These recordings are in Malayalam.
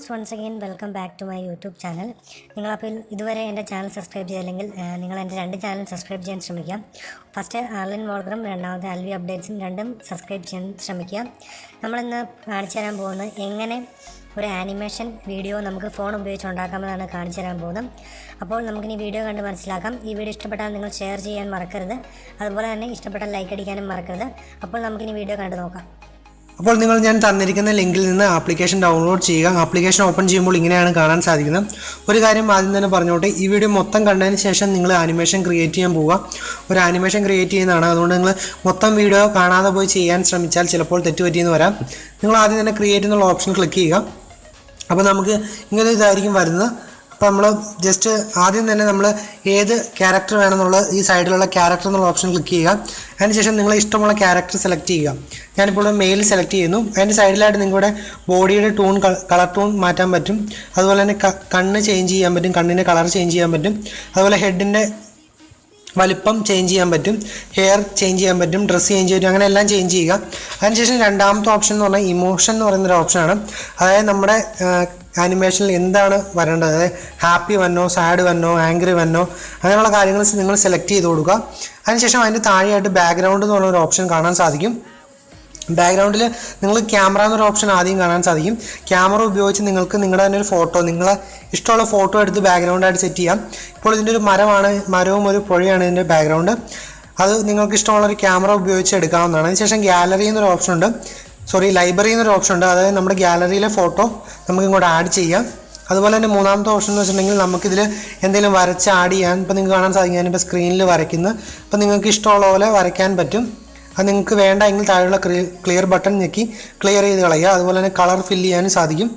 Friends, once again welcome back to my YouTube channel. നിങ്ങളപ്പോൾ ഇതുവരെ എൻ്റെ ചാനൽ സബ്സ്ക്രൈബ് ചെയ്തില്ലെങ്കിൽ നിങ്ങൾ എൻ്റെ രണ്ട് ചാനൽ സബ്സ്ക്രൈബ് ചെയ്യാൻ ശ്രമിക്കുക. ഫസ്റ്റ് ആർലിൻ വോൾഗറും രണ്ടാമത്തെ അൽവി അപ്ഡേറ്റ്സും രണ്ടും സബ്സ്ക്രൈബ് ചെയ്യാൻ ശ്രമിക്കുക. നമ്മളിന്ന് കാണിച്ചു തരാൻ പോകുന്നത് എങ്ങനെ ഒരു ആനിമേഷൻ വീഡിയോ നമുക്ക് ഫോൺ ഉപയോഗിച്ച് ഉണ്ടാക്കാമെന്നാണ് കാണിച്ചു തരാൻ പോകുന്നത്. അപ്പോൾ നമുക്കിനി വീഡിയോ കണ്ട് മനസ്സിലാക്കാം. ഈ വീഡിയോ ഇഷ്ടപ്പെട്ടാൽ നിങ്ങൾ ഷെയർ ചെയ്യാൻ മറക്കരുത്, അതുപോലെ തന്നെ ഇഷ്ടപ്പെട്ടാൽ ലൈക്ക് അടിക്കാനും മറക്കരുത്. അപ്പോൾ നമുക്കിനി വീഡിയോ കണ്ട് നോക്കാം. അപ്പോൾ ഞാൻ തന്നിരിക്കുന്ന ലിങ്കിൽ നിന്ന് ആപ്ലിക്കേഷൻ ഡൗൺലോഡ് ചെയ്യുക. ആപ്ലിക്കേഷൻ ഓപ്പൺ ചെയ്യുമ്പോൾ ഇങ്ങനെയാണ് കാണാൻ സാധിക്കുന്നത്. ഒരു കാര്യം ആദ്യം തന്നെ പറഞ്ഞോട്ടെ, ഈ വീഡിയോ മൊത്തം കണ്ടതിന് ശേഷം നിങ്ങൾ ആനിമേഷൻ ക്രിയേറ്റ് ചെയ്യാൻ പോവുക. ഒരു ആനിമേഷൻ ക്രിയേറ്റ് ചെയ്യുന്നതാണ്, അതുകൊണ്ട് നിങ്ങൾ മൊത്തം വീഡിയോ കാണാതെ പോയി ചെയ്യാൻ ശ്രമിച്ചാൽ ചിലപ്പോൾ തെറ്റുപറ്റിയെന്ന് വരാം. നിങ്ങൾ ആദ്യം തന്നെ ക്രിയേറ്റ് എന്നുള്ള ഓപ്ഷൻ ക്ലിക്ക് ചെയ്യുക. അപ്പോൾ നമുക്ക് ഇങ്ങനെ ഇതായിരിക്കും വരുന്നത്. അപ്പോൾ നമ്മൾ ജസ്റ്റ് ആദ്യം തന്നെ നമ്മൾ ഏത് ക്യാരക്ടർ വേണമെന്നുള്ളത് ഈ സൈഡിലുള്ള ക്യാരക്ടർ എന്നുള്ള ഓപ്ഷൻ ക്ലിക്ക് ചെയ്യുക. അതിനുശേഷം നിങ്ങൾ ഇഷ്ടമുള്ള ക്യാരക്ടർ സെലക്ട് ചെയ്യുക. ഞാനിപ്പോൾ മെയിൽ സെലക്ട് ചെയ്യുന്നു. അതിൻ്റെ സൈഡിലായിട്ട് നിങ്ങളുടെ ബോഡിയുടെ ടൂൺ കളർ ടൂൺ മാറ്റാൻ പറ്റും. അതുപോലെ തന്നെ കണ്ണ് ചേഞ്ച് ചെയ്യാൻ പറ്റും, കണ്ണിൻ്റെ കളർ ചേഞ്ച് ചെയ്യാൻ പറ്റും. അതുപോലെ ഹെഡിൻ്റെ വലിപ്പം ചേഞ്ച് ചെയ്യാൻ പറ്റും, ഹെയർ ചേഞ്ച് ചെയ്യാൻ പറ്റും, ഡ്രസ്സ് ചേഞ്ച് ചെയ്യാൻ പറ്റും, അങ്ങനെ എല്ലാം ചേഞ്ച് ചെയ്യുക. അതിനുശേഷം രണ്ടാമത്തെ ഓപ്ഷൻ എന്ന് പറഞ്ഞാൽ ഇമോഷൻ എന്ന് പറയുന്നൊരു ഓപ്ഷനാണ്. അതായത് നമ്മുടെ ആനിമേഷനിൽ എന്താണ് വരേണ്ടത്, അതായത് ഹാപ്പി വന്നോ, സാഡ് വന്നോ, ആംഗ്രി വന്നോ, അങ്ങനെയുള്ള കാര്യങ്ങൾ നിങ്ങൾ സെലക്ട് ചെയ്ത് കൊടുക്കുക. അതിനുശേഷം അതിൻ്റെ താഴെയായിട്ട് ബാക്ക്ഗ്രൗണ്ട് എന്ന് പറഞ്ഞൊരു ഓപ്ഷൻ കാണാൻ സാധിക്കും. ബാക്ക്ഗ്രൗണ്ടിൽ നിങ്ങൾ ക്യാമറ എന്നൊരു ഓപ്ഷൻ ആദ്യം കാണാൻ സാധിക്കും. ക്യാമറ ഉപയോഗിച്ച് നിങ്ങൾക്ക് നിങ്ങളുടെ തന്നെ ഒരു ഫോട്ടോ, നിങ്ങളെ ഇഷ്ടമുള്ള ഫോട്ടോ എടുത്ത് ബാക്ക്ഗ്രൗണ്ടായിട്ട് സെറ്റ് ചെയ്യാം. ഇപ്പോൾ ഇതിൻ്റെ ഒരു മരവും ഒരു പുഴയാണ് ഇതിൻ്റെ ബാക്ക്ഗ്രൗണ്ട്. അത് നിങ്ങൾക്ക് ഇഷ്ടമുള്ളൊരു ക്യാമറ ഉപയോഗിച്ച് എടുക്കാവുന്നതാണ്. അതിനുശേഷം ഗാലറി എന്നൊരു ഓപ്ഷൻ ഉണ്ട്, ലൈബ്രറി എന്നൊരു ഓപ്ഷൻ ഉണ്ട്. അതായത് നമ്മുടെ ഗാലറിയിലെ ഫോട്ടോ നമുക്ക് ഇങ്ങോട്ട് ആഡ് ചെയ്യാം. അതുപോലെ തന്നെ മൂന്നാമത്തെ ഓപ്ഷൻ എന്ന് വെച്ചിട്ടുണ്ടെങ്കിൽ നമുക്കിതിൽ എന്തെങ്കിലും വരച്ച് ആഡ് ചെയ്യാൻ, ഇപ്പോൾ നിങ്ങൾക്ക് കാണാൻ സാധിക്കും ഞാനിപ്പോൾ സ്ക്രീനിൽ വരയ്ക്കുന്നത്. അപ്പോൾ നിങ്ങൾക്ക് ഇഷ്ടമുള്ള പോലെ വരയ്ക്കാൻ പറ്റും. അത് നിങ്ങൾക്ക് വേണ്ട എങ്കിൽ താഴെയുള്ള ക്ലിയർ ബട്ടൺ ഞെക്കി ക്ലിയർ ചെയ്ത് കളയുക. അതുപോലെ തന്നെ കളർ ഫില്ല് ചെയ്യാനും സാധിക്കും.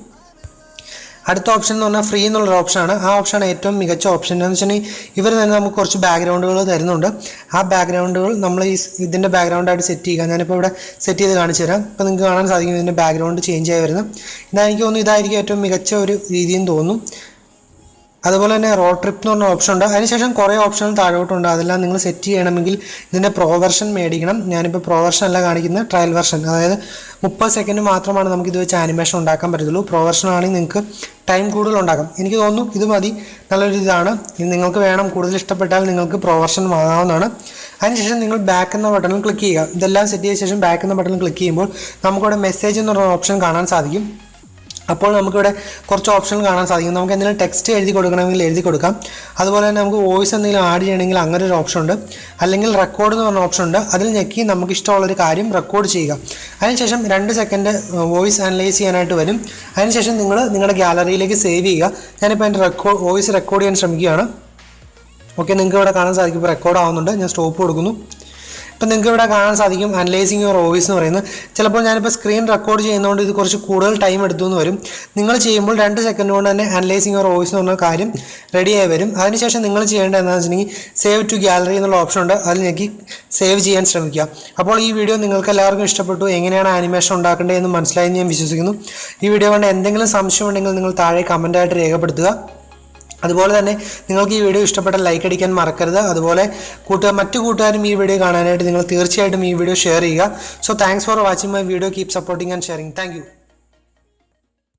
അടുത്ത ഓപ്ഷൻ എന്ന് പറഞ്ഞാൽ ഫ്രീ എന്നുള്ളൊരു ഓപ്ഷനാണ്. ആ ഓപ്ഷനാണ് ഏറ്റവും മികച്ച ഓപ്ഷൻ. എന്ന് വെച്ചിട്ടുണ്ടെങ്കിൽ ഇവർ തന്നെ നമുക്ക് കുറച്ച് ബാക്ക്ഗ്രൗണ്ടുകൾ തരുന്നുണ്ട്. ആ ബാക്ക്ഗ്രൗണ്ടുകൾ നമ്മൾ ഇതിൻ്റെ ബാക്ക്ഗ്രൗണ്ടായിട്ട് സെറ്റ് ചെയ്യുക. ഞാനിപ്പോൾ ഇവിടെ സെറ്റ് ചെയ്ത് കാണിച്ചു തരാം. ഇപ്പോൾ നിങ്ങൾക്ക് കാണാൻ സാധിക്കും ഇതിൻ്റെ ബാക്ക്ഗ്രൗണ്ട് ചേഞ്ച് ആയി വരുന്നത്. എനിക്ക് തോന്നുന്നു ഇതായിരിക്കും ഏറ്റവും മികച്ച ഒരു രീതിയെന്ന് തോന്നുന്നു. അതുപോലെ തന്നെ റോഡ് ട്രിപ്പ് എന്ന് പറഞ്ഞ ഓപ്ഷൻ ഉണ്ട്. അതിനുശേഷം കുറേ ഓപ്ഷനുകൾ താഴോട്ടുണ്ട്. അതെല്ലാം നിങ്ങൾ സെറ്റ് ചെയ്യണമെങ്കിൽ ഇതിൻ്റെ പ്രോ വെർഷൻ മേടിക്കണം. ഞാനിപ്പോൾ പ്രോ വെർഷൻ അല്ല കാണിക്കുന്നത്, ട്രയൽ വെർഷൻ. അതായത് 30 സെക്കൻഡ് മാത്രമാണ് നമുക്ക് ഇത് വെച്ച് ആനിമേഷൻ ഉണ്ടാക്കാൻ പറ്റത്തുള്ളൂ. പ്രോ വെർഷൻ ആണെങ്കിൽ നിങ്ങൾക്ക് ടൈം കൂടുതൽ ഉണ്ടാക്കാം. എനിക്ക് തോന്നുന്നു ഇത് മതി, നല്ലൊരു ഇതാണ്. നിങ്ങൾക്ക് വേണം, കൂടുതൽ ഇഷ്ടപ്പെട്ടാൽ നിങ്ങൾക്ക് പ്രോ വെർഷൻ വാങ്ങാവുന്നതാണ്. അതിനുശേഷം നിങ്ങൾ ബാക്ക് എന്ന ബട്ടണിൽ ക്ലിക്ക് ചെയ്യുക. ഇതെല്ലാം സെറ്റ് ചെയ്ത ശേഷം ബാക്ക് എന്ന ബട്ടണിൽ ക്ലിക്ക് ചെയ്യുമ്പോൾ നമുക്കിവിടെ മെസ്സേജ് എന്ന് പറഞ്ഞ ഓപ്ഷൻ കാണാൻ സാധിക്കും. അപ്പോൾ നമുക്കിവിടെ കുറച്ച് ഓപ്ഷനുകൾ കാണാൻ സാധിക്കും. നമുക്ക് എന്തെങ്കിലും ടെക്സ്റ്റ് എഴുതി കൊടുക്കണമെങ്കിൽ എഴുതി കൊടുക്കാം. അതുപോലെ തന്നെ നമുക്ക് വോയിസ് എന്തെങ്കിലും ആഡ് ചെയ്യണമെങ്കിൽ അങ്ങനെ ഒരു ഓപ്ഷൻ ഉണ്ട്. അല്ലെങ്കിൽ റെക്കോർഡ് എന്ന് പറഞ്ഞ ഓപ്ഷൻ ഉണ്ട്. അതിൽ ഞെക്കി നമുക്ക് ഇഷ്ടമുള്ളൊരു കാര്യം റെക്കോർഡ് ചെയ്യുക. അതിനുശേഷം 2 സെക്കൻഡ് വോയിസ് അനലൈസ് ചെയ്യാനായിട്ട് വരും. അതിനുശേഷം നിങ്ങൾ നിങ്ങളുടെ ഗാലറിയിലേക്ക് സേവ് ചെയ്യുക. ഞാനിപ്പോൾ എൻ്റെ വോയിസ് റെക്കോർഡ് ചെയ്യാൻ ശ്രമിക്കുകയാണ്. ഓക്കെ, നിങ്ങൾക്ക് ഇവിടെ കാണാൻ സാധിക്കും ഇപ്പോൾ റെക്കോർഡ് ആവുന്നുണ്ട്. ഞാൻ സ്റ്റോപ്പ് കൊടുക്കുന്നു. ഇപ്പം നിങ്ങൾക്ക് ഇവിടെ കാണാൻ സാധിക്കും അനലൈസിങ് യുവർ വോയിസ് എന്ന് പറയുന്നത്. ചിലപ്പോൾ ഞാനിപ്പോൾ സ്ക്രീൻ റെക്കോർഡ് ചെയ്യുന്നതുകൊണ്ട് ഇത് കുറച്ച് കൂടുതൽ ടൈം എടുത്തു എന്ന് വരും. നിങ്ങൾ ചെയ്യുമ്പോൾ 2 സെക്കൻഡ് കൊണ്ട് തന്നെ അനലൈസിങ് യുവർ വോയിസ് എന്ന് പറഞ്ഞ കാര്യം റെഡിയായി വരും. അതിനുശേഷം നിങ്ങൾ ചെയ്യേണ്ടത് എന്താണെന്ന് വെച്ചിട്ടുണ്ടെങ്കിൽ സേവ് ടു ഗാലറി എന്നുള്ള ഓപ്ഷൻ ഉണ്ട്. അതിൽ ഞെക്കി സേവ് ചെയ്യാൻ ശ്രമിക്കുക. അപ്പോൾ ഈ വീഡിയോ നിങ്ങൾക്ക് എല്ലാവർക്കും ഇഷ്ടപ്പെട്ടു. എങ്ങനെയാണ് ആനിമേഷൻ ഉണ്ടാക്കേണ്ടതെന്ന് മനസ്സിലായെന്ന് ഞാൻ വിശ്വസിക്കുന്നു. ഈ വീഡിയോ കൊണ്ട് എന്തെങ്കിലും സംശയം ഉണ്ടെങ്കിൽ നിങ്ങൾ താഴെ കമൻറ്റായിട്ട് രേഖപ്പെടുത്തുക. അതുപോലെ തന്നെ നിങ്ങൾക്ക് ഈ വീഡിയോ ഇഷ്ടപ്പെട്ടാൽ ലൈക്ക് അടിക്കാൻ മറക്കരുത്. അതുപോലെ മറ്റു കൂട്ടുകാരും ഈ വീഡിയോ കാണാനായിട്ട് നിങ്ങൾ തീർച്ചയായിട്ടും ഈ വീഡിയോ ഷെയർ ചെയ്യുക. So thanks for watching my video. Keep supporting and sharing. Thank you.